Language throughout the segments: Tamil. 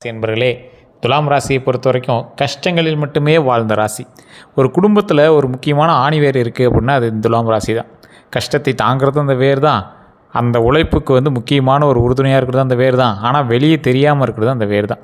என்பர்களே, துலாம் ராசியை பொறுத்த வரைக்கும் கஷ்டங்களில் மட்டுமே வாழ்ந்த ராசி. ஒரு குடும்பத்தில் ஒரு முக்கியமான ஆணிவேர் இருக்குது அப்படின்னா அது துலாம் ராசி தான். கஷ்டத்தை தாங்கிறது அந்த வேர் தான். அந்த உழைப்புக்கு முக்கியமான ஒரு உறுதுணையாக இருக்கிறது அந்த வேர் தான். ஆனால் வெளியே தெரியாமல் இருக்கிறது அந்த வேர் தான்.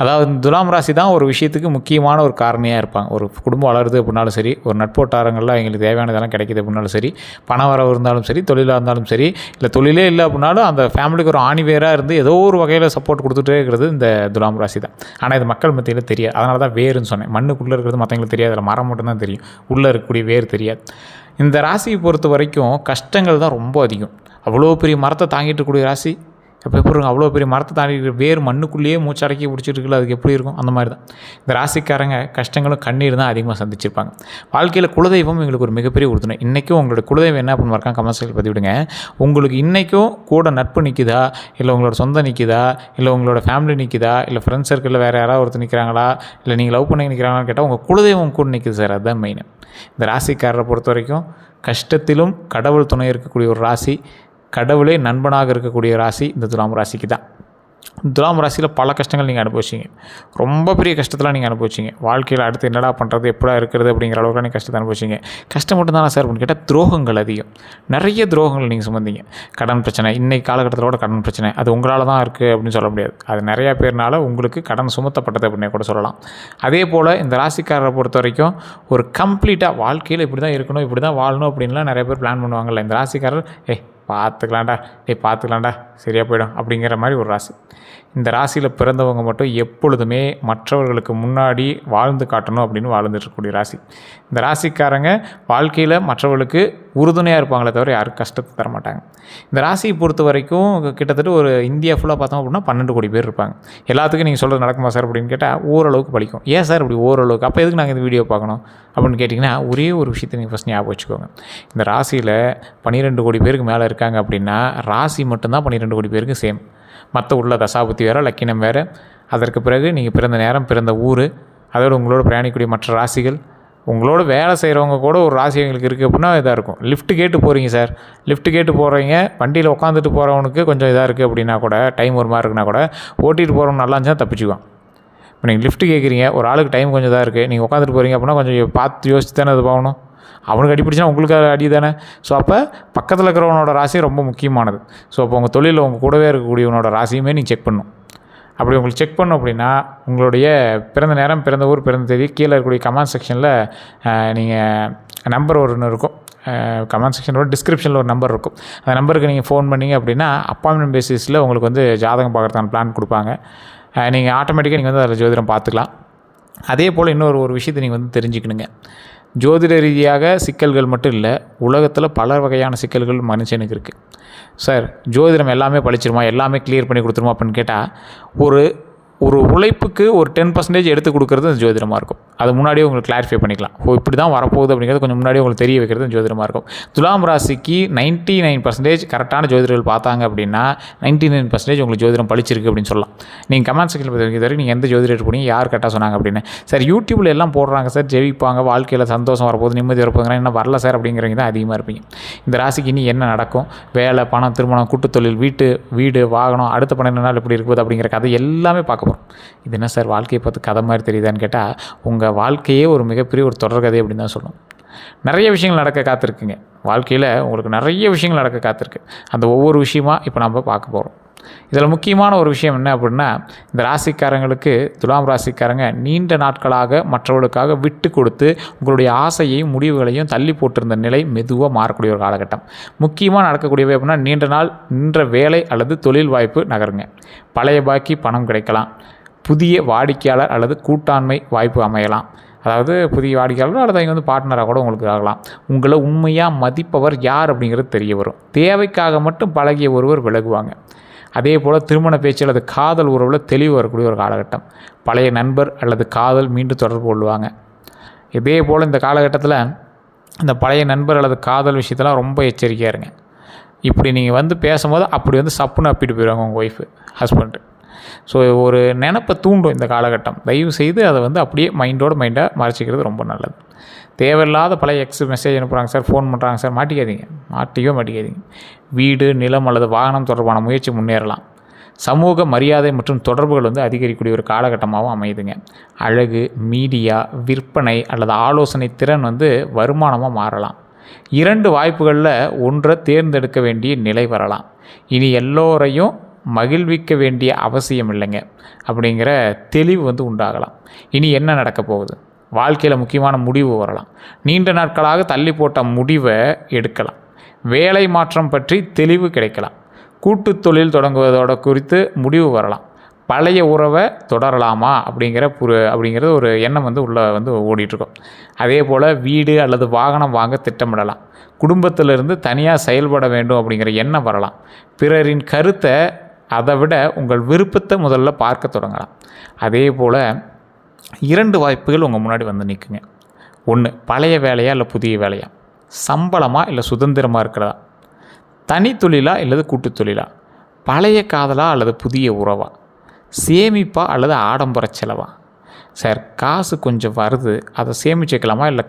அதாவது துலாம் ராசி தான் ஒரு விஷயத்துக்கு முக்கியமான ஒரு காரணியாக இருப்பாங்க. ஒரு குடும்பம் வளருது அப்படின்னாலும் சரி, ஒரு நட்போட்டாரங்களில் அவங்களுக்கு தேவையானதெல்லாம் கிடைக்கிது அப்படின்னாலும் சரி, பண வரவு இருந்தாலும் சரி, தொழிலாக இருந்தாலும் சரி, இல்லை தொழிலே இல்லை அப்படின்னாலும் அந்த ஃபேமிலிக்கு ஒரு ஆணிவேராக இருந்து ஏதோ ஒரு வகையில் சப்போர்ட் கொடுத்துட்டே இருக்கிறது இந்த துலாம் ராசி தான். ஆனால் இது மக்கள் மத்தியில் தெரியாது. அதனால தான் வேருன்னு சொன்னேன். மண்ணுக்குள்ளே இருக்கிறது மற்றவங்களுக்கு தெரியாது, அதில் மரம் மட்டும்தான் தெரியும், உள்ளே இருக்கக்கூடிய வேர் தெரியாது. இந்த ராசியை பொறுத்த வரைக்கும் கஷ்டங்கள் தான் ரொம்ப அதிகம். அவ்வளோ பெரிய மரத்தை தாங்கிட்டு இருக்கக்கூடிய ராசி எப்போ எப்படி இருக்கும்? அவ்வளோ பெரிய மரத்தை தாங்கிட்டு வேறு மண்ணுக்குள்ளேயே மூச்சடக்கி பிடிச்சிட்டு இருக்குல்ல, அதுக்கு எப்படி இருக்கும்? அந்த மாதிரி தான் இந்த ராசிக்காரங்க கஷ்டங்களும் கண்ணீர் தான் அதிகமாக சந்திச்சிருப்பாங்க. வாழ்க்கையில் குலதெய்வம் எங்களுக்கு ஒரு மிகப்பெரிய உறுதுணை. இன்றைக்கும் உங்களோட குலதெய்வம் என்ன அப்படின்னு மறக்காம கமெண்ட்ஸில் பதிவிடுங்க. உங்களுக்கு இன்றைக்கும் கூட நட்பு நிற்குதா, இல்லை உங்களோட சொந்தம் நிற்குதா, இல்லை உங்களோட ஃபேமிலி நிற்குதா, இல்லை ஃப்ரெண்ட்ஸ் சர்க்கிளில் வேறு யாராவது ஒருத்தர் நிற்கிறாங்களா, இல்லை நீங்கள் லவ் பண்ணி நிற்கிறாங்களான்னு கேட்டால் உங்கள் குலதெய்வம் கூட நிற்குது சார். அதுதான் மெயின். இந்த ராசிக்காரரை பொறுத்த வரைக்கும் கஷ்டத்திலும் கடவுள் துணை இருக்கக்கூடிய ஒரு ராசி, கடவுளே நண்பனாக இருக்கக்கூடிய ராசி இந்த துலாம் ராசிக்கு தான். துலாம் ராசியில் பல கஷ்டங்கள் நீங்கள் அனுபவிச்சிங்க. ரொம்ப பெரிய கஷ்டத்தெலாம் நீங்கள் அனுபவிச்சிங்க. வாழ்க்கையில் அடுத்து என்னடா பண்ணுறது, எப்படா இருக்கிறது அப்படிங்கிற அளவுக்கு நீங்கள் கஷ்டத்தை அனுபவிச்சிங்க. கஷ்டம் மட்டும் தானே சார் அப்படின்னு கேட்டால் துரோகங்கள் அதிகம். நிறைய துரோகங்கள் நீங்கள் சுமந்தீங்க. கடன் பிரச்சனை, இன்றைக்கி காலகட்டத்திலோட கடன் பிரச்சனை அது உங்களால் தான் இருக்குது அப்படின்னு சொல்ல முடியாது. அது நிறையா பேர்னால உங்களுக்கு கடன் சுமத்தப்பட்டது அப்படின்னு கூட சொல்லலாம். அதே போல் இந்த ராசிக்காரரை பொறுத்த வரைக்கும் ஒரு கம்ப்ளீட்டாக வாழ்க்கையில் இப்படி தான் இருக்கணும், இப்படி தான் வாழணும் அப்படின்லாம் நிறைய பேர் பிளான் பண்ணுவாங்கள்ல. இந்த ராசிக்காரர் பார்த்துக்கலாம்டா சரியாக போயிடும் அப்படிங்கிற மாதிரி ஒரு ராசி. இந்த ராசியில் பிறந்தவங்க மட்டும் எப்பொழுதுமே மற்றவர்களுக்கு முன்னாடி வாழ்ந்து காட்டணும் அப்படின்னு வாழ்ந்துட்டுருக்கக்கூடிய ராசி. இந்த ராசிக்காரங்க வாழ்க்கையில் மற்றவர்களுக்கு உறுதுணையாக இருப்பாங்களே தவிர யாரும் கஷ்டத்தை தர மாட்டாங்க. இந்த ராசியை பொறுத்த வரைக்கும் கிட்டத்தட்ட ஒரு இந்தியா ஃபுல்லாக பார்த்தோம் அப்படின்னா 12 கோடி பேர் இருப்பாங்க. எல்லாத்துக்கும் நீங்கள் சொல்கிறது நடக்குமா சார் அப்படின்னு கேட்டால் ஓரளவுக்கு பலிக்கும். ஏன் சார் இப்படி ஓரளவுக்கு? அப்போ எதுக்கு நாங்கள் இந்த வீடியோ பார்க்கணும் அப்படின்னு கேட்டிங்கன்னா, ஒரே ஒரு விஷயத்தை நீங்கள் ஃபஸ்ட் ஞாபகம் வச்சுக்கோங்க. இந்த ராசியில் 12 கோடி பேருக்கு மேலே இருக்காங்க அப்படின்னா ராசி மட்டும்தான் 12 கோடி பேருக்கு சேம். மற்ற உள்ள தசாபுத்தி வேறு, லக்கினம் வேறு, அதற்கு பிறகு நீங்கள் பிறந்த நேரம், பிறந்த ஊர், அதோடு உங்களோட பிரயாணிக்கூடிய மற்ற ராசிகள், உங்களோட வேலை செய்கிறவங்க கூட ஒரு ராசி எங்களுக்கு இருக்குது அப்படின்னா இதாக இருக்கும். லிஃப்ட் கேட்டு போகிறீங்க சார், லிஃப்ட் கேட்டு போகிறீங்க, வண்டியில் உட்காந்துட்டு போகிறவனுக்கு கொஞ்சம் இதாக இருக்குது அப்படின்னா கூட, டைம் ஒரு மாதிரி இருக்குன்னா கூட, ஓட்டிகிட்டு போகிறவங்க நல்லா இருந்துச்சுன்னா தப்பிச்சுக்குவான். இப்போ நீங்கள் லிஃப்ட் கேட்குறீங்க, ஒரு ஆளுக்கு டைம் கொஞ்சம் இதாக இருக்குது, நீங்கள் உட்காந்துட்டு போகிறீங்க அப்படின்னா கொஞ்சம் பார்த்து யோசிச்சு தானே அது போகணும். அவனுக்கு அடிப்பிடிச்சுன்னா உங்களுக்கு அடி தானே. ஸோ அப்போ பக்கத்தில் இருக்கிறவனோட ராசி ரொம்ப முக்கியமானது. ஸோ அப்போ உங்கள் தொழிலில் உங்கள் கூடவே இருக்கக்கூடியவனோட ராசியுமே நீங்கள் செக் பண்ணணும். அப்படி உங்களுக்கு செக் பண்ணணும் அப்படின்னா உங்களுடைய பிறந்த நேரம், பிறந்த ஊர், பிறந்த தேதி கீழே இருக்கக்கூடிய கமெண்ட் செக்ஷனில் நீங்கள் நம்பர் ஒன்று இருக்கும். கமெண்ட் செக்ஷனோட டிஸ்கிரிப்ஷனில் ஒரு நம்பர் இருக்கும். அந்த நம்பருக்கு நீங்கள் ஃபோன் பண்ணிங்க அப்படின்னா அப்பாயின்மெண்ட் பேசிஸில் உங்களுக்கு ஜாதகம் பார்க்குறதுக்கான பிளான் கொடுப்பாங்க. நீங்கள் ஆட்டோமேட்டிக்காக நீங்கள் அதில் ஜோதிடம் பார்த்துக்கலாம். அதே போல் இன்னொரு விஷயத்தை நீங்கள் தெரிஞ்சுக்கணுங்க. ஜோதிட ரீதியாக சிக்கல்கள் மட்டும் இல்லை, உலகத்தில் பல வகையான சிக்கல்கள் மனுஷனுக்கு இருக்குது. சார் ஜோதிடம் எல்லாமே பழிச்சிருமா, எல்லாமே கிளியர் பண்ணி கொடுத்துருமா அப்படின்னு கேட்டால், ஒரு உழைப்புக்கு ஒரு 10% எடுத்து கொடுக்குறது அந்த ஜோதிடமாக இருக்கும். அது முன்னாடியே உங்களுக்கு கிளாரிஃபை பண்ணிக்கலாம். இப்படி தான் வரப்போகுது அப்படிங்கிறது கொஞ்சம் முன்னாடியே உங்களுக்கு தெரிய வைக்கிறது ஜோதிடமாக இருக்கும். துலாம் ராசிக்கு 99% கரெக்டான ஜோதிடர்கள் பார்த்தாங்க அப்படின்னா 99% உங்களுக்கு ஜோதிடம் பழிச்சிருக்கு அப்படின்னு சொல்லலாம். நீங்கள் கமெண்ட் செக்ஷனில் பார்த்து வரைக்கும் நீங்கள் எந்த ஜோதிடர் போனீங்க, யார் கரெக்டாக சொன்னாங்க அப்படின்னு. சார் யூடியூப்பில் எல்லாம் போடுறாங்க சார், ஜெயிப்பாங்க, வாழ்க்கையில் சந்தோஷம் வரப்போகுது, நிம்மதி வரப்போகுதுன்னா என்ன வரல சார் அப்படிங்கிறவங்க தான் அதிகமாக இருப்பீங்க. இந்த ராசிக்கு இனி என்ன நடக்கும், வேலை, பணம், திருமணம், கூட்டுத்தொழில், வீடு, வாகனம், அடுத்த 12 நாள் எப்படி இருக்குது அப்படிங்கிற கதை எல்லாமே பார்க்க போகிறோம். இது என்ன சார் வாழ்க்கையை பார்த்து கதை மாதிரி தெரியுதான்னு கேட்டால், உங்கள் வாழ்க்கையே ஒரு மிகப்பெரிய ஒரு தொடர்கதை அப்படின்னு தான் சொல்லணும். நிறைய விஷயங்கள் நடக்க காத்திருக்குங்க. வாழ்க்கையில் உங்களுக்கு நிறைய விஷயங்கள் நடக்க காத்திருக்கு. அந்த ஒவ்வொரு விஷயமா இப்போ நம்ம பார்க்க போகிறோம். இதில் முக்கியமான ஒரு விஷயம் என்ன அப்படின்னா, இந்த ராசிக்காரங்களுக்கு, துலாம் ராசிக்காரங்க நீண்ட நாட்களாக மற்றவர்களுக்காக விட்டு கொடுத்து உங்களுடைய ஆசையையும் முடிவுகளையும் தள்ளி போட்டிருந்த நிலை மெதுவாக மாறக்கூடிய ஒரு காலகட்டம். முக்கியமாக நடக்கக்கூடியவை அப்படின்னா, நீண்ட நாள் நின்ற வேலை அல்லது தொழில் வாய்ப்பு நகருங்க. பழைய பாக்கி பணம் கிடைக்கலாம். புதிய வாடிக்கையாளர் அல்லது கூட்டாண்மை வாய்ப்பு அமையலாம். அதாவது புதிய வாடிக்கையாளர் அல்லது இங்கே பார்ட்னராக கூட உங்களுக்கு ஆகலாம். உங்களை உண்மையாக மதிப்பவர் யார் அப்படிங்கிறது தெரிய வரும். தேவைக்காக மட்டும் பழகிய ஒருவர் விலகுவாங்க. அதே போல் திருமண பேச்சு அல்லது காதல் உறவில் தெளிவு வரக்கூடிய ஒரு காலகட்டம். பழைய நண்பர் அல்லது காதல் மீண்டும் தொடர்பு கொள்வாங்க. இதே போல் இந்த காலகட்டத்தில் இந்த பழைய நண்பர் அல்லது காதல் விஷயத்தெல்லாம் ரொம்ப எச்சரிக்கையாக இருங்க. இப்படி நீங்கள் பேசும்போது அப்படி சப்புன்னு அப்பிட்டு போயிடுவாங்க உங்கள் ஒய்ஃபு, ஹஸ்பண்டு. ஸோ ஒரு நினப்பை தூண்டும் இந்த காலகட்டம். தயவு செய்து அதை அப்படியே மைண்டாக மறைச்சிக்கிறது ரொம்ப நல்லது. தேவையில்லாத பழைய மெசேஜ் அனுப்புகிறாங்க சார், ஃபோன் பண்ணுறாங்க சார், மாட்டிக்காதீங்க. மாட்டிக்காதீங்க. வீடு, நிலம் அல்லது வாகனம் தொடர்பான முயற்சி முன்னேறலாம். சமூக மரியாதை மற்றும் தொடர்புகள் வந்து அதிகரிக்கக்கூடிய ஒரு காலகட்டமாகவும் அமையுதுங்க. அழகு, மீடியா, விற்பனை அல்லது ஆலோசனை திறன் வந்து வருமானமாக மாறலாம். 2 வாய்ப்புகளில் ஒன்றை தேர்ந்தெடுக்க வேண்டிய நிலை வரலாம். இனி எல்லோரையும் மகிழ்விக்க வேண்டிய அவசியம் இல்லைங்க அப்படிங்கிற தெளிவு வந்து உண்டாகலாம். இனி என்ன நடக்க போகுது, வாழ்க்கையில் முக்கியமான முடிவு வரலாம். நீண்ட நாட்களாக தள்ளி போட்ட முடிவை எடுக்கலாம். வேலை மாற்றம் பற்றி தெளிவு கிடைக்கலாம். கூட்டு தொழில் தொடங்குவதோட குறித்து முடிவு வரலாம். பழைய உறவை தொடரலாமா அப்படிங்கிறது ஒரு எண்ணம் வந்து உள்ளே வந்து ஓடிட்டுருக்கோம். அதே போல் வீடு அல்லது வாகனம் வாங்க திட்டமிடலாம். குடும்பத்திலிருந்து தனியாக செயல்பட வேண்டும் அப்படிங்கிற எண்ணம் வரலாம். பிறரின் கருத்தை அதை விட உங்கள் விருப்பத்தை முதல்ல பார்க்க தொடங்கலாம். அதே போல் 2 வாய்ப்புகள் உங்கள் முன்னாடி வந்து நிற்குங்க. ஒன்று, பழைய வேலையா இல்லை புதிய வேலையா, சம்பளமாக இல்லை சுதந்திரமாக இருக்கிறதா, தனி தொழிலா இல்லது கூட்டு தொழிலா, பழைய காதலா அல்லது புதிய உறவா, சேமிப்பா அல்லது ஆடம்பர செலவா. சார், காசு கொஞ்சம் வருது, அதை சேமிச்சு வைக்கலாமா இல்லை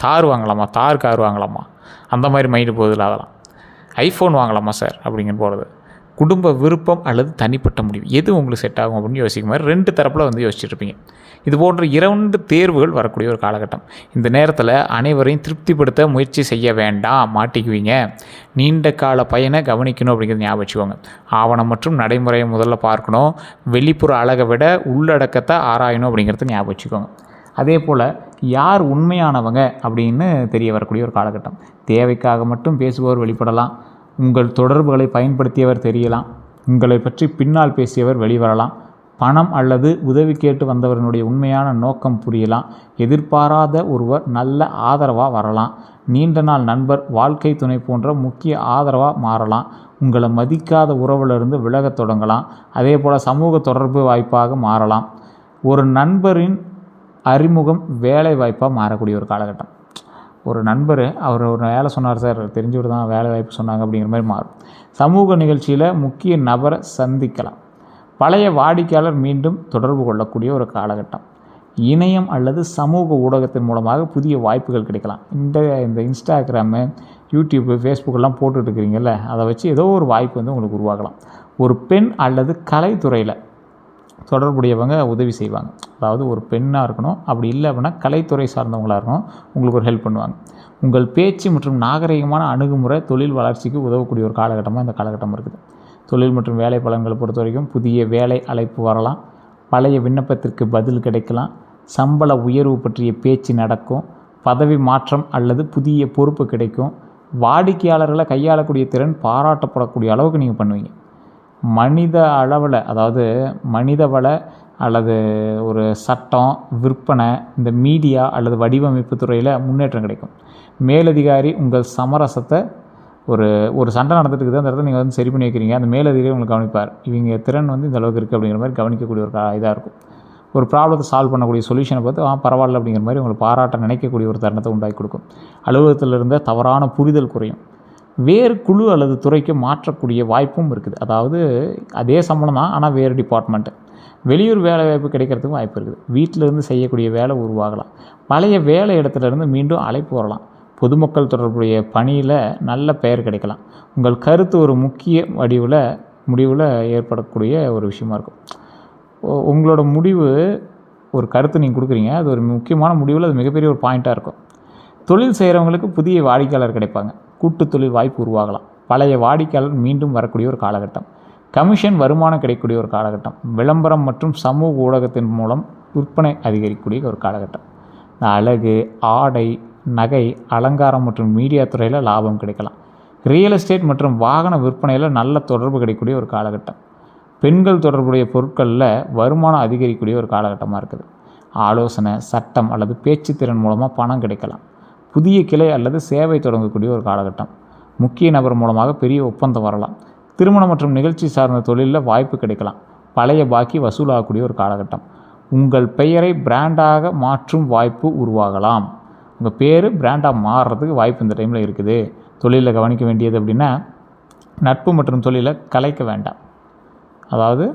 தார் வாங்கலாமா, கார் வாங்கலாமா, அந்த மாதிரி மைண்டு போகுதுல அதெல்லாம். ஐஃபோன் வாங்கலாமா சார் அப்படிங்கிற போகிறது. குடும்ப விருப்பம் அல்லது தனிப்பட்ட முடிவு, எது உங்களுக்கு செட் ஆகும் அப்படின்னு யோசிக்கும் மாதிரி 2 தரப்பில் வந்து யோசிச்சுட்ருப்பீங்க. இது போன்ற 2 தேர்வுகள் வரக்கூடிய ஒரு காலகட்டம். இந்த நேரத்தில் அனைவரையும் திருப்திப்படுத்த முயற்சி செய்ய வேண்டாம், மாட்டிக்குவீங்க. நீண்ட கால பயனை கவனிக்கணும் அப்படிங்கிறது ஞாபகம் வச்சுக்கோங்க. ஆவணம் மற்றும் நடைமுறையை முதல்ல பார்க்கணும். வெளிப்புற அழகை விட உள்ளடக்கத்தை ஆராயணும் அப்படிங்கிறத ஞாபகம் வச்சுக்கோங்க. அதே போல் யார் உண்மையானவங்க அப்படின்னு தெரிய வரக்கூடிய ஒரு காலகட்டம். தேவைக்காக மட்டும் பேசுபவர் வெளிப்படலாம். உங்கள் தொடர்புகளை பயன்படுத்தியவர் தெரியலாம். உங்களை பற்றி பின்னால் பேசியவர் வெளிவரலாம். பணம் அல்லது உதவி கேட்டு வந்தவர்களுடைய உண்மையான நோக்கம் புரியலாம். எதிர்பாராத ஒருவர் நல்ல ஆதரவாக வரலாம். நீண்ட நாள் நண்பர், வாழ்க்கை துணை போன்ற முக்கிய ஆதரவாக மாறலாம். உங்களை மதிக்காத உறவிலிருந்து விலகத் தொடங்கலாம். அதே போல் சமூக தொடர்பு வாய்ப்பாக மாறலாம். ஒரு நண்பரின் அறிமுகம் வேலை வாய்ப்பாக மாறக்கூடிய ஒரு காலகட்டம். ஒரு நண்பர் அவர் ஒரு வேலை சொன்னார் சார், தெரிஞ்சவர் தான் வேலை வாய்ப்பு சொன்னாங்க அப்படிங்கிற மாதிரி மாறும். சமூக நிகழ்ச்சியில் முக்கிய நபரை சந்திக்கலாம். பழைய வாடிக்கையாளர் மீண்டும் தொடர்பு கொள்ளக்கூடிய ஒரு காலகட்டம். இணையம் அல்லது சமூக ஊடகத்தின் மூலமாக புதிய வாய்ப்புகள் கிடைக்கலாம். இந்த இன்ஸ்டாகிராமு, யூடியூப்பு, ஃபேஸ்புக்கெல்லாம் போட்டுட்டு இருக்கிறீங்கல்ல, அதை வச்சு ஏதோ ஒரு வாய்ப்பு வந்து உங்களுக்கு உருவாகலாம். ஒரு பெண் அல்லது கலைத்துறையில் தொடர்புடையவங்க உதவி செய்வாங்க. அதாவது ஒரு பெண்ணாக இருக்கணும், அப்படி இல்லை அப்படின்னா கலைத்துறை சார்ந்தவங்களாக இருக்கணும், உங்களுக்கு ஒரு ஹெல்ப் பண்ணுவாங்க. உங்கள் பேச்சு மற்றும் நாகரிகமான அணுகுமுறை தொழில் வளர்ச்சிக்கு உதவக்கூடிய ஒரு காலகட்டமாக இந்த காலகட்டம் இருக்குது. தொழில் மற்றும் வேலை பலன்களை பொறுத்த வரைக்கும் புதிய வேலை அழைப்பு வரலாம். பழைய விண்ணப்பத்திற்கு பதில் கிடைக்கலாம். சம்பள உயர்வு பற்றிய பேச்சு நடக்கும். பதவி மாற்றம் அல்லது புதிய பொறுப்பு கிடைக்கும். வாடிக்கையாளர்களை கையாளக்கூடிய திறன் பாராட்டப்படக்கூடிய அளவுக்கு நீங்கள் பண்ணுவீங்க. மனித அளவில், அதாவது மனித வள அல்லது ஒரு சட்டம், விற்பனை, இந்த மீடியா அல்லது வடிவமைப்பு துறையில் முன்னேற்றம் கிடைக்கும். மேலதிகாரி உங்கள் சமரசத்தை ஒரு சண்டை நடந்துட்டு இருக்குது, அந்த இடத்துல நீங்கள் வந்து சரி பண்ணி வைக்கிறீங்க, அந்த மேலதிகாரி உங்களுக்கு கவனிப்பார். இவங்க திறன் வந்து இந்த அளவுக்கு இருக்குது அப்படிங்கிற மாதிரி கவனிக்கக்கூடிய ஒரு இதாக இருக்கும். ஒரு ப்ராப்ளத்தை சால்வ் பண்ணக்கூடிய சொல்யூஷனை பார்த்து பரவாயில்ல அப்படிங்கிற மாதிரி உங்களை பாராட்ட நினைக்கக்கூடிய ஒரு தருணத்தை உண்டாக்கி கொடுக்கும். அலுவலகத்தில் இருந்த தவறான புரிதல் குறையும். வேறு குழு அல்லது துறைக்கு மாற்றக்கூடிய வாய்ப்பும் இருக்குது. அதாவது அதே சம்பளம் தான், ஆனால் வேறு டிபார்ட்மெண்ட்டு. வெளியூர் வேலை வாய்ப்பு கிடைக்கிறதுக்கு வாய்ப்பு இருக்குது. வீட்டிலேருந்து செய்யக்கூடிய வேலை உருவாகலாம். பழைய வேலை இடத்துலேருந்து மீண்டும் அழைப்பு வரலாம். பொதுமக்கள் தொடர்புடைய பணியில் நல்ல பெயர் கிடைக்கலாம். உங்கள் கருத்து ஒரு முக்கிய முடிவில் ஏற்படக்கூடிய ஒரு விஷயமா இருக்கும். உங்களோட முடிவு, ஒரு கருத்து நீங்கள் கொடுக்குறீங்க, அது ஒரு முக்கியமான முடிவில் அது மிகப்பெரிய ஒரு பாயிண்ட்டாக இருக்கும். தொழில் செய்கிறவங்களுக்கு புதிய வாடிக்கையாளர் கிடைப்பாங்க. கூட்டு தொழில் வாய்ப்பு உருவாகலாம். பழைய வாடிக்கையாளர் மீண்டும் வரக்கூடிய ஒரு காலகட்டம். கமிஷன் வருமானம் கிடைக்கக்கூடிய ஒரு காலகட்டம். விளம்பரம் மற்றும் சமூக ஊடகத்தின் மூலம் விற்பனை அதிகரிக்கக்கூடிய ஒரு காலகட்டம். இந்த அழகு, ஆடை, நகை, அலங்காரம் மற்றும் மீடியா துறையில் லாபம் கிடைக்கலாம். ரியல் எஸ்டேட் மற்றும் வாகன விற்பனையில் நல்ல தொடர்பு கிடைக்கக்கூடிய ஒரு காலகட்டம். பெண்கள் தொடர்புடைய பொருட்களில் வருமானம் அதிகரிக்கக்கூடிய ஒரு காலகட்டமாக இருக்குது. ஆலோசனை, சட்டம் அல்லது பேச்சுத்திறன் மூலமாக பணம் கிடைக்கலாம். புதிய கிளை அல்லது சேவை தொடங்கக்கூடிய ஒரு காலகட்டம். முக்கிய நபர் மூலமாக பெரிய ஒப்பந்தம் வரலாம். திருமணம் மற்றும் நிகழ்ச்சி சார்ந்த தொழிலில் வாய்ப்பு கிடைக்கலாம். பழைய பாக்கி வசூலாகக்கூடிய ஒரு காலகட்டம். உங்கள் பெயரை பிராண்டாக மாற்றும் வாய்ப்பு உருவாகலாம். உங்கள் பேர் பிராண்டாக மாறுறதுக்கு வாய்ப்பு இந்த டைமில் இருக்குது. தொழிலில் கவனிக்க வேண்டியது அப்படின்னா, நட்பு மற்றும் தொழிலை கலைக்க வேண்டாம். அதாவது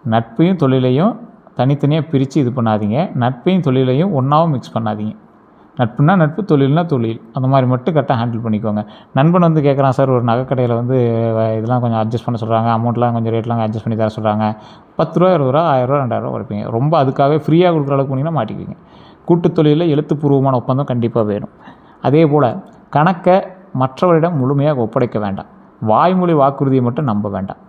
நட்பையும் தொழிலையும் தனித்தனியாக பிரித்து இது பண்ணாதீங்க. நட்பையும் தொழிலையும் ஒன்றாவும் மிக்ஸ் பண்ணாதீங்க. நட்புனா நட்பு, தொழில்னா தொழில், அந்த மாதிரி மட்டும் கரெக்டாக ஹேண்டில் பண்ணிக்கோங்க. நண்பன் வந்து கேட்குறான், சார் ஒரு நகைக்கடையில் வந்து இதெல்லாம் கொஞ்சம் அட்ஜஸ்ட் பண்ண சொல்கிறாங்க, அமௌண்ட்லாம் கொஞ்சம் ரேட்லாம் அட்ஜஸ்ட் பண்ணி தர சொல்கிறாங்க, ₹10 ₹20 ₹1000 ₹2000 குறைப்பீங்க. ரொம்ப அதுக்காகவே ஃப்ரீயாக கொடுக்குற அளவுக்கு போனீங்கன்னா மாட்டிக்குவீங்க. கூட்டுத் தொழிலில் எழுத்துப்பூர்வமான ஒப்பந்தம் கண்டிப்பாக வேணும். அதே போல் கணக்கை மற்றவரிடம் முழுமையாக ஒப்படைக்க வேண்டாம். வாய்மொழி வாக்குறுதியை மட்டும் நம்ப வேண்டாம்.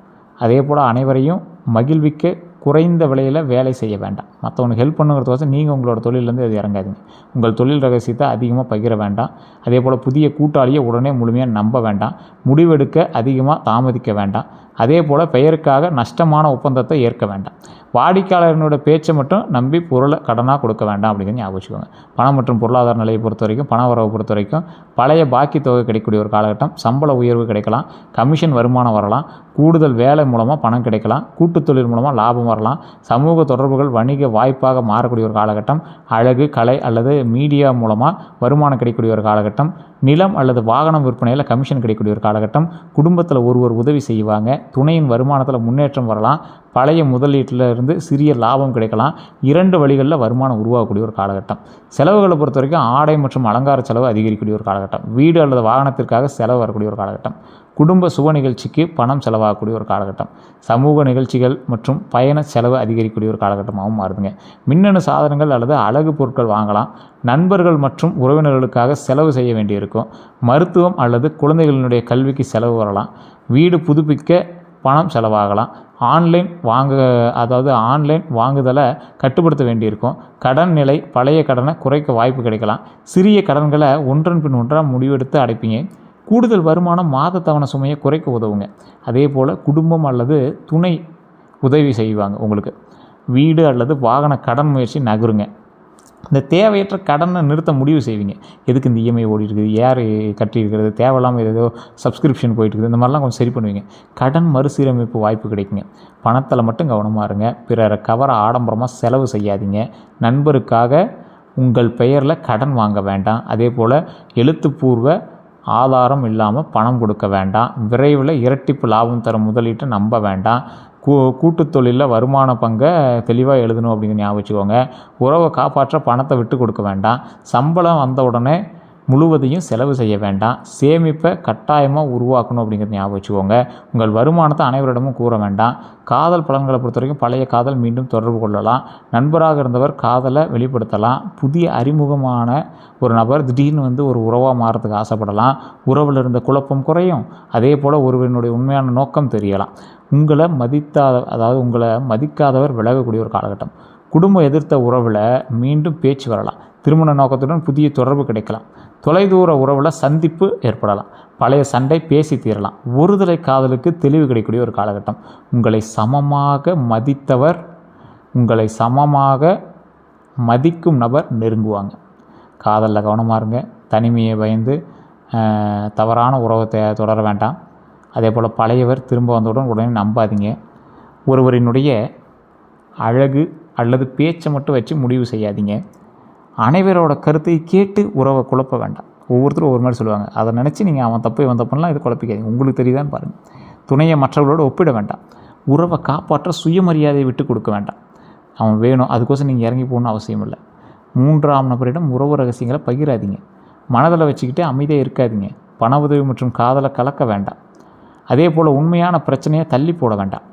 அதே போல் அனைவரையும் மகிழ்விக்க குறைந்த விலையில் வேலை செய்ய வேண்டாம். மற்றவனுக்கு ஹெல்ப் பண்ணுங்கிறதுக்கோசம் நீங்கள் உங்களோட தொழிலேருந்து அது இறங்காதீங்க. உங்கள் தொழில் ரகசியத்தை அதிகமாக பகிர வேண்டாம். அதே போல் புதிய கூட்டாளியை உடனே முழுமையாக நம்ப வேண்டாம். முடிவெடுக்க அதிகமாக தாமதிக்க வேண்டாம். அதே போல் பெயருக்காக நஷ்டமான ஒப்பந்தத்தை ஏற்க வேண்டாம். வாடிக்கையாளர்களோட பேச்சை மட்டும் நம்பி பொருளை கடனாக கொடுக்க வேண்டாம் அப்படிங்கிறது ஞாபகம் வச்சுக்கோங்க. பணம் மற்றும் பொருளாதார நிலையை பொறுத்த வரைக்கும், பண வரவை பொறுத்த வரைக்கும் பழைய பாக்கி தொகை கிடைக்கக்கூடிய ஒரு காலகட்டம். சம்பள உயர்வு கிடைக்கலாம், கமிஷன் வருமானம் வரலாம், கூடுதல் வேலை மூலமாக பணம் கிடைக்கலாம், கூட்டுத் தொழில் மூலமாக லாபம் வரலாம், சமூக தொடர்புகள் வணிக வாய்ப்பாக மாறக்கூடிய ஒரு காலகட்டம், அழகு, கலை அல்லது மீடியா மூலமாக வருமானம் கிடைக்கக்கூடிய ஒரு காலகட்டம், நிலம் அல்லது வாகனம் விற்பனையில் கமிஷன் கிடைக்கக்கூடிய ஒரு காலகட்டம், குடும்பத்தில் ஒருவர் உதவி செய்வாங்க, துணையின் வருமானத்தில் முன்னேற்றம் வரலாம், பழைய முதலீட்டில் இருந்து சிறிய லாபம் கிடைக்கலாம், 2 வழிகளில் வருமானம் உருவாகக்கூடிய ஒரு காலகட்டம். செலவுகளை பொறுத்த வரைக்கும் ஆடை மற்றும் அலங்கார செலவு அதிகரிக்கக்கூடிய ஒரு காலகட்டம், வீடு அல்லது வாகனத்திற்காக செலவு வரக்கூடிய ஒரு காலகட்டம், குடும்ப சுப நிகழ்ச்சிக்கு பணம் செலவாகக்கூடிய ஒரு காலகட்டம், சமூக நிகழ்ச்சிகள் மற்றும் பயண செலவு அதிகரிக்கக்கூடிய ஒரு காலகட்டமாகவும் மாறுதுங்க. மின்னணு சாதனங்கள் அல்லது அழகு பொருட்கள் வாங்கலாம், நண்பர்கள் மற்றும் உறவினர்களுக்காக செலவு செய்ய வேண்டியிருக்கும், மருத்துவம் அல்லது குழந்தைகளினுடைய கல்விக்கு செலவு வரலாம், வீடு புதுப்பிக்க பணம் செலவாகலாம், ஆன்லைன் வாங்குதலை கட்டுப்படுத்த வேண்டியிருக்கும், கடன் நிலை பழைய கடனை குறைக்க வாய்ப்பு கிடைக்கலாம், சிறிய கடன்களை ஒன்றன் பின் ஒன்றாக முடிவெடுத்து அடைப்பீங்க, கூடுதல் வருமானம் மாத தவணை சுமையை குறைக்க உதவுங்க. அதே போல் குடும்பம் அல்லது துணை உதவி செய்வாங்க உங்களுக்கு, வீடு அல்லது வாகன கடன் முயற்சி நகருங்க. இந்த தேவையற்ற கடனை நிறுத்த முடிவு செய்வீங்க. எதுக்கு இந்த இஎம்ஐ ஓடிட்டுருக்குது, யார் கட்டியிருக்கிறது, தேவையில்லாமல் ஏதோ சப்ஸ்கிரிப்ஷன் போயிட்டுருக்குது, இந்த மாதிரிலாம் கொஞ்சம் சரி பண்ணுவீங்க. கடன் மறுசீரமைப்பு வாய்ப்பு கிடைக்குங்க. பணத்தில் மட்டும் கவனமாக இருங்க. பிறரை கவர ஆடம்பரமாக செலவு செய்யாதீங்க. நண்பருக்காக உங்கள் பெயரில் கடன் வாங்க வேண்டாம். அதே போல் எழுத்துப்பூர்வ ஆதாரம் இல்லாமல் பணம் கொடுக்க வேண்டாம். விரைவில் இரட்டிப்பு லாபம் தரும் முதலீட்டை நம்ப வேண்டாம். கூட்டுத் தொழிலில் வருமான பங்கை தெளிவாக எழுதணும் அப்படிங்கிற ஞாபகம் வச்சுக்கோங்க. உறவை காப்பாற்ற பணத்தை விட்டு கொடுக்க வேண்டாம். சம்பளம் வந்த உடனே முழுவதையும் செலவு செய்ய வேண்டாம். சேமிப்பை கட்டாயமாக உருவாக்கணும் அப்படிங்கிறது ஞாபகம் வச்சுக்கோங்க. உங்கள் வருமானத்தை அனைவரிடமும் கூற வேண்டாம். காதல் பலன்களை பொறுத்த வரைக்கும் பழைய காதல் மீண்டும் தொடர்பு கொள்ளலாம். நண்பராக இருந்தவர் காதலை வெளிப்படுத்தலாம். புதிய அறிமுகமான ஒரு நபர் திடீர்னு வந்து ஒரு உறவாக மாறதுக்கு ஆசைப்படலாம். உறவில் இருந்த குழப்பம் குறையும். அதே போல் ஒருவனுடைய உண்மையான நோக்கம் தெரியலாம். உங்களை மதிக்காதவர் விலகக்கூடிய ஒரு காலகட்டம். குடும்பம் எதிர்த்த உறவில் மீண்டும் பேச்சு வரலாம். திருமண நோக்கத்துடன் புதிய தொடர்பு கிடைக்கலாம். தொலைதூர உறவில் சந்திப்பு ஏற்படலாம். பழைய சண்டை பேசி தீரலாம். ஒருதலை காதலுக்கு தெளிவு கிடைக்கக்கூடிய ஒரு காலகட்டம். உங்களை சமமாக மதிக்கும் நபர் நெருங்குவாங்க. காதலில் கவனமாக இருங்க. தனிமையை பயந்து தவறான உறவை தொடர வேண்டாம். அதே போல் பழையவர் திரும்ப வந்தவுடன் உடனே நம்பாதீங்க. ஒருவரினுடைய அழகு அல்லது பேச்சை மட்டும் வச்சு முடிவு செய்யாதீங்க. அனைவரோட கருத்தை கேட்டு உறவை குழப்ப வேண்டாம். ஒவ்வொருத்தரும் ஒவ்வொரு மாதிரி சொல்லுவாங்க. அதை நினச்சி நீங்கள் அவன் தப்புலாம் இது குழப்பிக்காதீங்க. உங்களுக்கு தெரியுதான்னு பாருங்கள். துணையை மற்றவர்களோடு ஒப்பிட வேண்டாம். உறவை காப்பாற்ற சுயமரியாதையை விட்டு கொடுக்க வேண்டாம். அவன் வேணும், அதுக்கோசம் நீங்கள் இறங்கி போகணுன்னு அவசியம் இல்லை. 3ஆம் நபரிடம் உறவு ரகசியங்களை பகிராதீங்க. மனதில் வச்சுக்கிட்டே அமைதியாக இருக்காதீங்க. பண உதவி மற்றும் காதலை கலக்க வேண்டாம். அதே போல் உண்மையான பிரச்சனையை தள்ளி போட வேண்டாம்.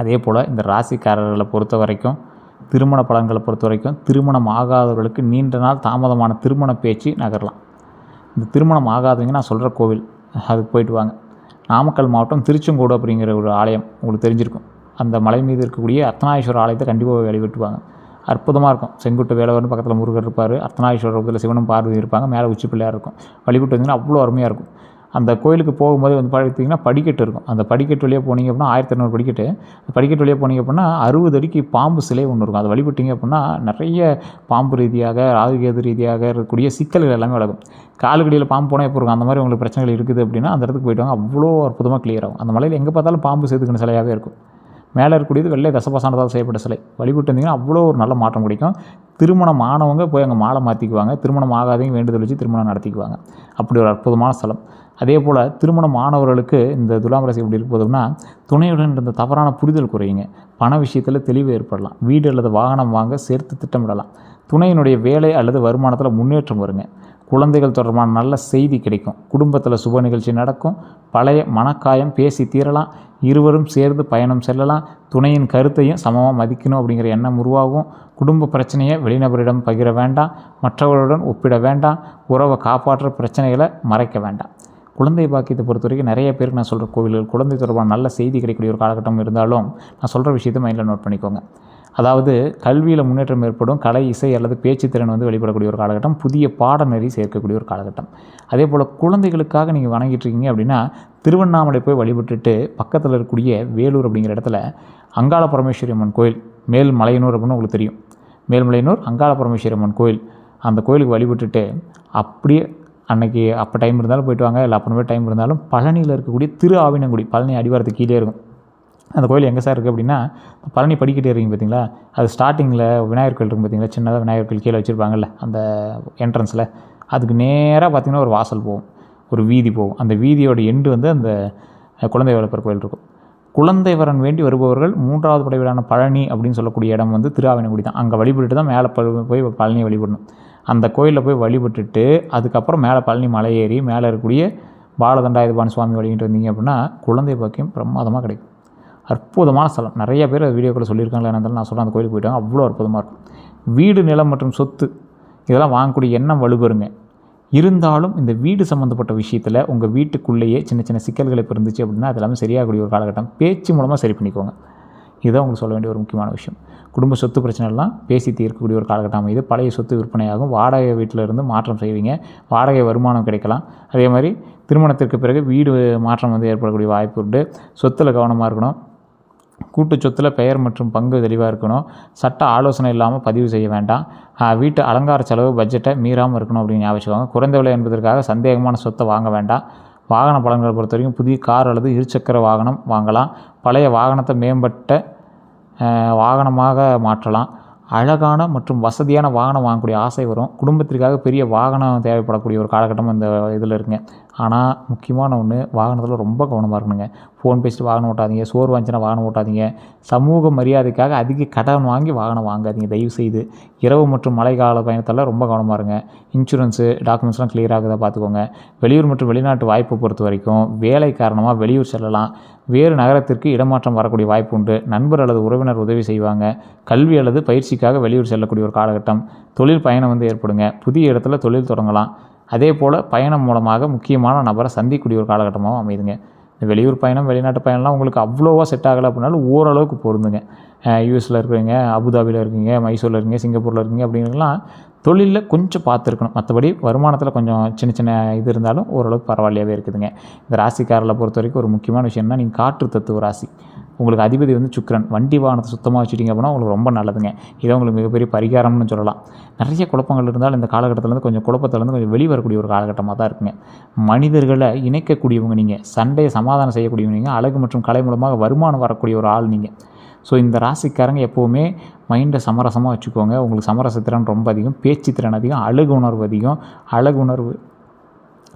அதே போல் இந்த ராசிக்காரர்களை பொறுத்த வரைக்கும், திருமண பலன்களை பொறுத்த வரைக்கும், திருமணம் ஆகாதவர்களுக்கு நீண்ட நாள் தாமதமான திருமண பேச்சு நகரலாம். இந்த திருமணம் ஆகாதவங்க நான் சொல்கிற கோவில் அதுக்கு போயிட்டு வாங்க. நாமக்கல் மாவட்டம் திருச்செங்கோடு அப்படிங்கிற ஒரு ஆலயம் உங்களுக்கு தெரிஞ்சிருக்கும். அந்த மலை மீது இருக்கக்கூடிய அர்த்தநாரீஸ்வரர் ஆலயத்தை கண்டிப்பாக வழிபட்டுவாங்க. அற்புதமாக இருக்கும். செங்குட்டு வேலவர்னு பக்கத்தில் முருகர் இருப்பார். அர்த்தநாரீஸ்வரர் பக்கத்தில் சிவனும் பார்வதி இருப்பாங்க. மேலே உச்சி பிள்ளையார் இருக்கும். வழிபட்டு வந்தீங்கன்னா அவ்வளோ அருமையாக இருக்கும். அந்த கோயிலுக்கு போகும்போது வந்து பார்த்தீங்கன்னா படிக்கட்டு இருக்கும். அந்த படிக்கட்டு வழியாக போனீங்க அப்படின்னா 1200 படிக்கட்டு. படிக்கட்டு வழியாக போனீங்க அப்படின்னா 60 அடிக்கு பாம்பு சிலை ஒன்று இருக்கும். அதை வழிபட்டிங்க அப்படின்னா நிறைய பாம்பு ரீதியாக, ராகுகேது ரீதியாக இருக்கக்கூடிய சிக்கல்கள் எல்லாமே விலகும். காலுக்கடியில் பாம்பு போனால் எப்போ இருக்கும், அந்த மாதிரி உங்களுக்கு பிரச்சனைகள் இருக்குது அப்படின்னா அந்த இடத்துக்கு போய்ட்டு வாங்க. அவ்வளோ அற்புதமாக கிளியர் ஆகும். அந்த மலையில் எங்கே பார்த்தாலும் பாம்பு சேர்த்துக்கின சிலையாகவே இருக்கும். மேலே இருக்கக்கூடியது வெள்ளை தசபசானதால் செய்யப்பட்ட சிலை. வழிபட்டு வந்தீங்கன்னா அவ்வளோ ஒரு நல்ல மாற்றம் கிடைக்கும். திருமணம் ஆனவங்க போய் அங்கே மாலை மாற்றிக்குவாங்க. திருமணம் ஆகாதவங்க வேண்டுதல் வச்சு திருமணம் நடத்திக்குவாங்க. அப்படி ஒரு அற்புதமான ஸ்தலம். அதே போல் திருமணம் ஆனவர்களுக்கு இந்த துலாம் ராசி எப்படி இருப்பதுன்னா, துணையுடன் இருந்த தவறான புரிதல் குறையுங்க. பண விஷயத்தில் தெளிவு ஏற்படலாம். வீடு அல்லது வாகனம் வாங்க சேர்த்து திட்டமிடலாம். துணையினுடைய வேலை அல்லது வருமானத்தில் முன்னேற்றம் வருங்க. குழந்தைகள் தொடர்பான நல்ல செய்தி கிடைக்கும். குடும்பத்தில் சுப நிகழ்ச்சி நடக்கும். பழைய மனக்காயம் பேசி தீரலாம். இருவரும் சேர்ந்து பயணம் செல்லலாம். துணையின் கருத்தையும் சமமாக மதிக்கணும் அப்படிங்கிற எண்ணம் உருவாகும். குடும்ப பிரச்சனையை வெளிநபரிடம் பகிர வேண்டாம். மற்றவர்களுடன் ஒப்பிட வேண்டாம். உறவை காப்பாற்ற பிரச்சனைகளை மறைக்க வேண்டாம். குழந்தை பாக்கியத்தை பொறுத்த வரைக்கும் நிறைய பேருக்கு நான் சொல்கிற கோவில்கள் குழந்தை தொடர்பான நல்ல செய்தி கிடைக்கக்கூடிய ஒரு காலகட்டம் இருந்தாலும் நான் சொல்கிற விஷயத்தை மைண்டில் நோட் பண்ணிக்கோங்க. அதாவது கல்வியில் முன்னேற்றம் ஏற்படும். கலை, இசை அல்லது பேச்சு திறன் வெளிப்படக்கூடிய ஒரு காலகட்டம். புதிய பாடநெறி சேர்க்கக்கூடிய ஒரு காலகட்டம். அதே போல் குழந்தைகளுக்காக நீங்கள் வணங்கிட்டு இருக்கீங்க அப்படின்னா திருவண்ணாமலை போய் வழிபட்டுட்டு பக்கத்தில் இருக்கக்கூடிய வேலூர் அப்படிங்கிற இடத்துல அங்காள பரமேஸ்வரி அம்மன் கோயில், மேல்மலையனூர் அப்படின்னு உங்களுக்கு தெரியும். மேல்மலையனூர் அங்காள பரமேஸ்வரி அம்மன் கோயில், அந்த கோயிலுக்கு வழிபட்டுட்டு அப்படியே அன்றைக்கி அப்போ டைம் இருந்தாலும் போய்ட்டு வாங்க. இல்லை அப்புறமே டைம் இருந்தாலும் பழனியில் இருக்கக்கூடிய திரு ஆவினங்குடி, பழனி அடிவாரத்துக்கு கீழே இருக்கும். அந்த கோயில் எங்கே சார் இருக்குது அப்படின்னா பழனி படிக்கிட்டே இருக்கீங்க பார்த்தீங்களா, அது ஸ்டார்டிங்கில் விநாயகர் கோயில் இருக்கும் பார்த்தீங்களா, சின்னதாக விநாயகர் கோயில் கீழே வச்சுருப்பாங்கல்ல அந்த என்ட்ரன்ஸில், அதுக்கு நேராக பார்த்திங்கன்னா ஒரு வாசல் போகும், ஒரு வீதி போகும். அந்த வீதியோட எண்டு அந்த குழந்தை வளர்ப்பர் கோயில் இருக்கும். குழந்தை வரன் வேண்டி வருபவர்கள் 3வது படை வீடான பழனி அப்படின்னு சொல்லக்கூடிய இடம் திருஆவினங்குடி தான். அங்கே வழிபட்டுட்டு தான் மேலே போய் பழனியை வழிபடணும். அந்த கோயிலில் போய் வழிபட்டுட்டு அதுக்கப்புறம் மேலே பழனி மலை ஏறி மேலே இருக்கக்கூடிய பாலதண்டாயுதபாணி சுவாமி வழிகிட்டு வந்தீங்க அப்படின்னா குழந்தை பாக்கியம் பிரமாதமாக கிடைக்கும். அற்புதமான ஸ்தலம். நிறைய பேர் வீடியோக்களை சொல்லியிருக்காங்களே என்னன்னு நான் சொல்கிறேன். அந்த கோயிலுக்கு போயிட்டாங்க, அவ்வளோ அற்புதமாக இருக்கும். வீடு, நிலம் மற்றும் சொத்து இதெல்லாம் வாங்கக்கூடிய எண்ணம் வலுப்பெறுங்க. இருந்தாலும் இந்த வீடு சம்மந்தப்பட்ட விஷயத்தில் உங்கள் வீட்டுக்குள்ளேயே சின்ன சின்ன சிக்கல்கள் இப்போ இருந்துச்சு அப்படின்னா அது எல்லாமே சரியாகக்கூடிய ஒரு காலகட்டம். பேச்சு மூலமாக சரி பண்ணிக்கோங்க. இதுதான் உங்களுக்கு சொல்ல வேண்டிய ஒரு முக்கியமான விஷயம். குடும்ப சொத்து பிரச்சனைலாம் பேசி தீர்க்கக்கூடிய ஒரு காலகட்டம் அமைது. பழைய சொத்து விற்பனையாகும். வாடகை வீட்டில் இருந்து மாற்றம் செய்வீங்க. வாடகை வருமானம் கிடைக்கலாம். அதே மாதிரி திருமணத்திற்கு பிறகு வீடு மாற்றம் ஏற்படக்கூடிய வாய்ப்பு உண்டு. சொத்தில் கவனமாக இருக்கணும். கூட்டு சொத்தில் பெயர் மற்றும் பங்கு தெளிவாக இருக்கணும். சட்ட ஆலோசனை இல்லாமல் பதிவு செய்ய வேண்டாம். வீட்டு அலங்கார செலவு பட்ஜெட்டை மீறாமல் இருக்கணும் அப்படின்னு ஞாபகம். குறைந்த விலை என்பதற்காக சந்தேகமான சொத்தை வாங்க வேண்டாம். வாகன பலன்களை பொறுத்த வரைக்கும் புதிய கார் அல்லது இருசக்கர வாகனம் வாங்கலாம். பழைய வாகனத்தை மேம்பட்ட வாகனமாக மாற்றலாம். அழகான மற்றும் வசதியான வாகனம் வாங்கக்கூடிய ஆசை வரும். குடும்பத்திற்காக பெரிய வாகனம் தேவைப்படக்கூடிய ஒரு காலகட்டம் இந்த இதில் இருக்குங்க. ஆனால் முக்கியமான ஒன்று, வாகனத்தில் ரொம்ப கவனமாக இருக்கணுங்க. ஃபோன் பேசிட்டு வாகனம் ஓட்டாதீங்க. சோறு வாங்கிச்சுன்னா வாகனம் ஓட்டாதீங்க. சமூக மரியாதைக்காக அதிக கடன் வாங்கி வாகனம் வாங்காதீங்க தயவுசெய்து. இரவு மற்றும் மழைக்கால பயணத்தில் ரொம்ப கவனமாக இருங்க. இன்சூரன்ஸு டாக்குமெண்ட்ஸ்லாம் கிளியர் ஆகுதா பார்த்துக்கோங்க. வெளியூர் மற்றும் வெளிநாட்டு வாய்ப்பை பொறுத்த வரைக்கும் வேலை காரணமாக வெளியூர் செல்லலாம். வேறு நகரத்திற்கு இடமாற்றம் வரக்கூடிய வாய்ப்பு உண்டு. நண்பர் அல்லது உறவினர் உதவி செய்வாங்க. கல்வி அல்லது பயிற்சிக்காக வெளியூர் செல்லக்கூடிய ஒரு காலகட்டம். தொழில் பயணம் ஏற்படுங்க. புதிய இடத்துல தொழில் தொடங்கலாம். அதே போல் பயணம் மூலமாக முக்கியமான நபரை சந்திக்கக்கூடிய ஒரு காலகட்டமாகவும் அமைதுங்க. இந்த வெளியூர் பயணம், வெளிநாட்டு பயணம்லாம் உங்களுக்கு அவ்வளோவா செட் ஆகலை அப்படின்னாலும் ஓரளவுக்கு பொருந்துங்க. யூஎஸில் இருக்கிறீங்க, அபுதாபியில் இருக்கீங்க, மைசூரில் இருக்கீங்க, சிங்கப்பூரில் இருக்கீங்க அப்படிங்கிறதுலாம் தொழிலில் கொஞ்சம் பார்த்துருக்கணும். மற்றபடி வருமானத்தில் கொஞ்சம் சின்ன சின்ன இது இருந்தாலும் ஓரளவுக்கு பரவாயில்லையாகவே இருக்குதுங்க. இந்த ராசிக்காரர்களை பொறுத்த வரைக்கும் ஒரு முக்கியமான விஷயம்னா நீங்கள் காற்று தத்துவ ராசி. உங்களுக்கு அதிபதி சுக்கிரன். வண்டி வாகனத்தை சுத்தமாக வச்சுட்டிங்க அப்படின்னா உங்களுக்கு ரொம்ப நல்லதுங்க. இதை உங்களுக்கு மிகப்பெரிய பரிகாரம்னு சொல்லலாம். நிறைய குழப்பங்கள் இருந்தாலும் இந்த காலகட்டத்திலேருந்து கொஞ்சம் குழப்பத்திலேருந்து கொஞ்சம் வெளிவரக்கூடிய ஒரு காலகட்டமாக தான் இருக்குங்க. மனிதர்களை இணைக்கக்கூடியவங்க நீங்கள். சண்டையை சமாதானம் செய்யக்கூடியவங்க நீங்கள். அழகு மற்றும் கலை மூலமாக வருமானம் வரக்கூடிய ஒரு ஆள் நீங்கள். ஸோ இந்த ராசிக்காரங்க எப்போவுமே மைண்டை சமரசமாக வச்சுக்கோங்க. உங்களுக்கு சமரச திறன் ரொம்ப அதிகம், பேச்சு திறன் அதிகம், அழகு உணர்வு அதிகம், அழகு உணர்வு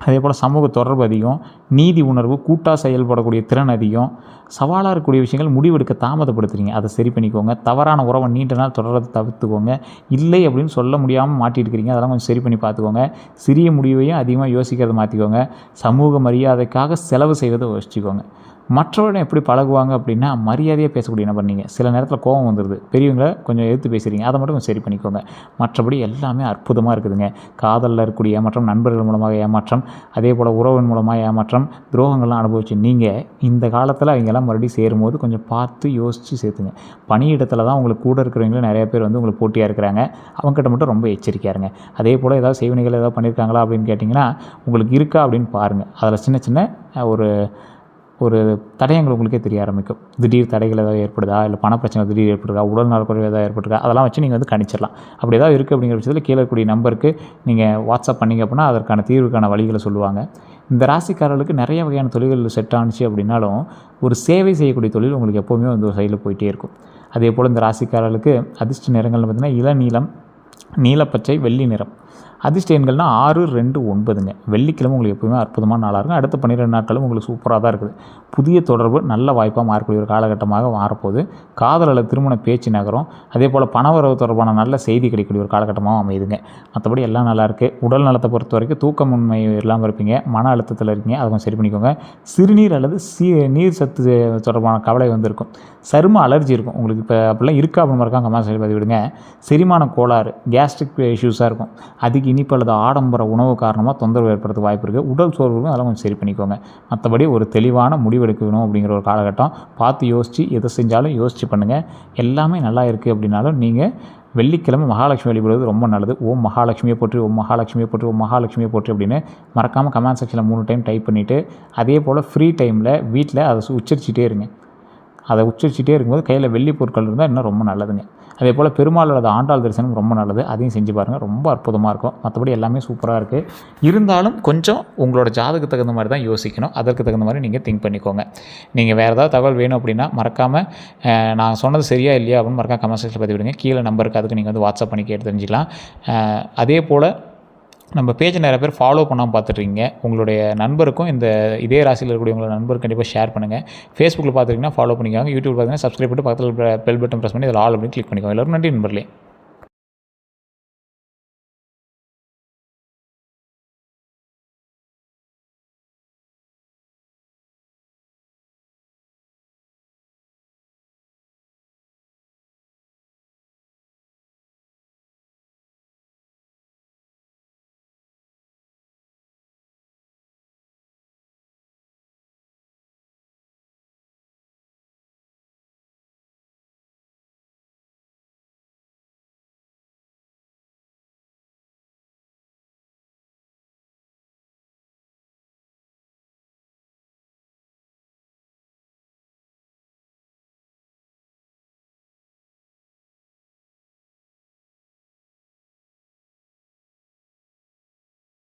அதே போல் சமூக தொடர்பு அதிகம், நீதி உணர்வு, கூட்டாக செயல்படக்கூடிய திறன் அதிகம். சவாலாக இருக்கக்கூடிய விஷயங்கள் முடிவெடுக்க தாமதப்படுத்துறீங்க, அதை சரி பண்ணிக்கோங்க. தவறான உறவை நீண்ட நாள் தொடர்றதை தவிர்த்துக்கோங்க. இல்லை அப்படின்னு சொல்ல முடியாமல் மாட்டிட்டு அதெல்லாம் கொஞ்சம் சரி பண்ணி பார்த்துக்கோங்க. சிறிய முடிவையும் அதிகமாக யோசிக்கிறத மாற்றிக்கோங்க. சமூக மரியாதைக்காக செலவு செய்வதை யோசிச்சுக்கோங்க. மற்றவரிடம் எப்படி பழகுவாங்க அப்படின்னா மரியாதையாக பேசக்கூடிய நபர் நீங்கள். சில நேரத்தில் கோபம் வந்துடுது, பெரியவங்களை கொஞ்சம் எதிர்த்து பேசுகிறீங்க, அதை மட்டும் கொஞ்சம் சரி பண்ணிக்கோங்க. மற்றபடி எல்லாமே அற்புதமாக இருக்குதுங்க. காதலில் இருக்கக்கூடிய ஏமாற்றம், நண்பர்கள் மூலமாக ஏமாற்றம், அதே போல் உறவின் மூலமாக ஏமாற்றம், துரோகங்கள்லாம் அனுபவிச்சு நீங்கள் இந்த காலத்தில் அவங்கெல்லாம் மறுபடியும் சேரும்போது கொஞ்சம் பார்த்து யோசித்து சேர்த்துங்க. பணியிடத்தில் தான் உங்களுக்கு கூட இருக்கிறவங்களும் நிறைய பேர் உங்களுக்கு போட்டியாக இருக்கிறாங்க. அவங்ககிட்ட மட்டும் ரொம்ப எச்சரிக்கையாக இருங்க. அதே போல் ஏதாவது செய்வினைகள் ஏதாவது பண்ணியிருக்காங்களா அப்படின்னு கேட்டிங்கன்னா உங்களுக்கு இருக்கா அப்படின்னு பாருங்கள். அதில் சின்ன சின்ன ஒரு தடயங்கள் உங்களுக்கே தெரிய ஆரம்பிக்கும். திடீர் தடைகள் ஏதாவது ஏற்படுதா, இல்லை பணப்பிரச்சனை திடீர் ஏற்படுதா, உடல் நலக்குறைவு ஏதாவது ஏற்பட்டுருக்கா, அதெல்லாம் வச்சு நீங்கள் கணிச்சிடலாம். அப்படி ஏதாவது இருக்குது அப்படிங்கிற பட்சத்தில் கீழே இருக்கக்கூடிய நம்பருக்கு நீங்கள் வாட்ஸ்அப் பண்ணிங்க அப்படின்னா அதற்கான தீர்வுக்கான வழிகளை சொல்லுவாங்க. இந்த ராசிக்காரர்களுக்கு நிறைய வகையான தொழில்கள் செட் ஆனிச்சு அப்படின்னாலும் ஒரு சேவை செய்யக்கூடிய தொழில் உங்களுக்கு எப்போவுமே ஒரு சைடில் போயிட்டே இருக்கும். அதே போல் இந்த ராசிக்காரர்களுக்கு அதிர்ஷ்ட நிறங்கள்னு பார்த்திங்கன்னா இளநீலம், நீலப்பச்சை, வெள்ளி நிறம். அதிர்ஷ்ட எண்கள்னால் 6, 2, 9ங்க. வெள்ளிக்கிழமை உங்களுக்கு எப்போயுமே அற்புதமான நாளாக இருக்கும். அடுத்த 12 நாட்களும் உங்களுக்கு சூப்பராக தான் இருக்குது. புதிய தொடர்பு நல்ல வாய்ப்பாக மாறக்கூடிய ஒரு காலகட்டமாக மாறப்போகுது. காதல் அல்லது திருமண பேச்சு நகரும். அதே போல் பணவரவு தொடர்பான நல்ல செய்தி கிடைக்கக்கூடிய ஒரு காலகட்டமாகவும் அமையுதுங்க. மற்றபடி எல்லாம் நல்லாயிருக்கு. உடல் நலத்தை பொறுத்த வரைக்கும் தூக்கமின்மை இல்லாமல் இருப்பீங்க. மன அழுத்தத்தில் இருக்கீங்க, அதை கொஞ்சம் சரி பண்ணிக்கோங்க. சிறுநீர் அல்லது நீர் சத்து தொடர்பான கவலை இருக்கும். சரும அலர்ஜி இருக்கும் உங்களுக்கு. இப்போ அப்படிலாம் இருக்கா அப்படின்னு இருக்காங்க கமெண்ட் சைடில் பதிவிடுங்க. செரிமான கோளாறு, கேஸ்ட்ரிக் இஷ்யூஸாக இருக்கும். அதிக இனிப்பு அல்லது ஆடம்பர உணவு காரணமாக தொந்தரவு ஏற்படுத்த வாய்ப்பு இருக்குது. உடல் சோர்வுக்கும் அதெல்லாம் கொஞ்சம் சரி பண்ணிக்கோங்க. மற்றபடி ஒரு தெளிவான முடிவெடுக்கணும் அப்படிங்கிற ஒரு காலகட்டம். பார்த்து யோசித்து எதை செஞ்சாலும் யோசித்து பண்ணுங்கள். எல்லாமே நல்லா இருக்குது அப்படின்னாலும் நீங்கள் வெள்ளிக்கிழமை மகாலட்சுமி வழிபடுவது ரொம்ப நல்லது. ஓம் மகாலட்சுமியை போற்றி, ஓம் மகாலட்சுமியை போற்றி, ஓம் மகாலட்சுமியை போற்றி அப்படின்னு மறக்காமல் கமெண்ட் செக்ஷனில் 3 டைம் டைப் பண்ணிவிட்டு, அதே போல் ஃப்ரீ டைமில் வீட்டில் அதை உச்சரிச்சிட்டே இருங்க. அதை உச்சரிச்சிட்டே இருக்கும்போது கையில் வெள்ளி பொருட்கள் இருந்தால் இன்னும் ரொம்ப நல்லதுங்க. அதே போல் பெருமாள் அல்லது ஆண்டாள் தரிசனம் ரொம்ப நல்லது. அதையும் செஞ்சு பாருங்கள், ரொம்ப அற்புதமாக இருக்கும். மற்றபடி எல்லாமே சூப்பராக இருக்குது. இருந்தாலும் கொஞ்சம் உங்களோட ஜாதகத்துக்கு தகுந்த மாதிரி தான் யோசிக்கணும். அதற்கு தகுந்த மாதிரி நீங்கள் திங்க் பண்ணிக்கோங்க. நீங்கள் வேறு ஏதாவது தகவல் வேணும் அப்படின்னா மறக்காமல் நான் சொன்னது சரியா இல்லையா அப்படின்னு மறக்காம கமெண்ட் செக்ஷனில் பதிவிடுங்க. கீழே நம்பருக்கு அதுக்கு நீங்கள் வந்து வாட்ஸ்அப் பண்ணி கேட்டு தெரிஞ்சுக்கலாம். அதே போல் நம்ம பேஜை நிறைய பேர் ஃபாலோ பண்ணாமல் பார்த்துட்ருக்கீங்க. உங்களுடைய நண்பருக்கும் இதே ராசியில் இருக்கக்கூடிய உங்களோட நண்பருக்கு கண்டிப்பாக ஷேர் பண்ணுங்கள். ஃபேஸ்புக்கில் பார்த்துட்டிங்கன்னா ஃபாலோ பண்ணிக்கோங்க. யூடியூப் பார்த்தீங்கன்னா சப்ஸ்கிரைப் பண்ணிட்டு பக்கத்தில் பெல் பட்டன் ப்ரெஸ் பண்ணி இதில் ஆல் அப்படின்னு கிளிக் பண்ணிக்கோங்க. எல்லோரும் நன்றி நண்பர்களே.